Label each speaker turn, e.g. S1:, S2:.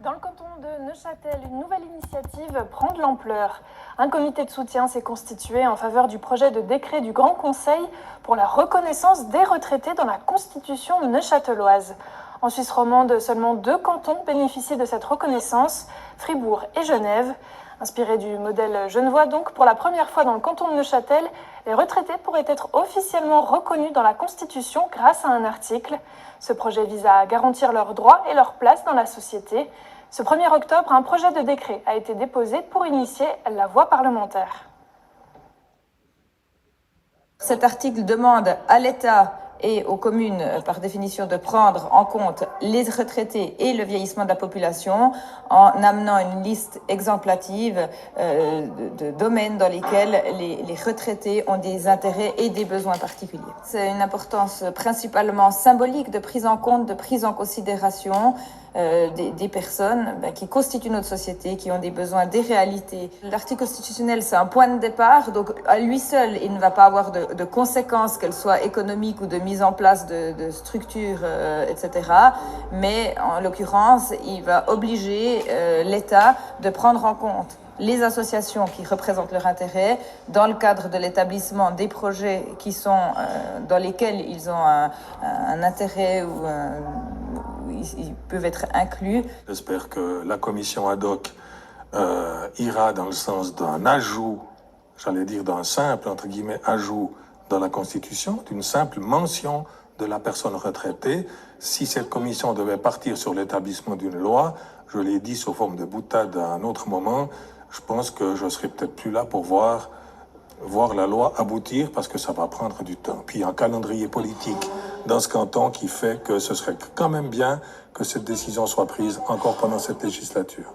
S1: Dans le canton de Neuchâtel, une nouvelle initiative prend de l'ampleur. Un comité de soutien s'est constitué en faveur du projet de décret du Grand Conseil pour la reconnaissance des retraités dans la Constitution neuchâteloise. En Suisse romande, seulement 2 cantons bénéficient de cette reconnaissance, Fribourg et Genève. Inspiré du modèle genevois donc, pour la première fois dans le canton de Neuchâtel, les retraités pourraient être officiellement reconnus dans la Constitution grâce à un article. Ce projet vise à garantir leurs droits et leur place dans la société. Ce 1er octobre, un projet de décret a été déposé pour initier la voie parlementaire.
S2: Cet article demande à l'État et aux communes, par définition, de prendre en compte les retraités et le vieillissement de la population en amenant une liste exemplative de domaines dans lesquels les retraités ont des intérêts et des besoins particuliers. C'est une importance principalement symbolique de prise en compte, de prise en considération des personnes qui constituent notre société, qui ont des besoins, des réalités. L'article constitutionnel, c'est un point de départ, donc à lui seul, il ne va pas avoir de conséquences, qu'elles soient économiques ou de mise en place de structures, etc. Mais en l'occurrence, il va obliger l'État de prendre en compte les associations qui représentent leur intérêt dans le cadre de l'établissement des projets qui sont dans lesquels ils ont un intérêt ou ils peuvent être inclus.
S3: J'espère que la commission ad hoc ira dans le sens d'un ajout, j'allais dire d'un simple, entre guillemets, ajout dans la Constitution, d'une simple mention de la personne retraitée. Si cette commission devait partir sur l'établissement d'une loi, je l'ai dit sous forme de boutade à un autre moment, je pense que je serai peut-être plus là pour voir la loi aboutir parce que ça va prendre du temps. Puis un calendrier politique dans ce canton qui fait que ce serait quand même bien que cette décision soit prise encore pendant cette législature.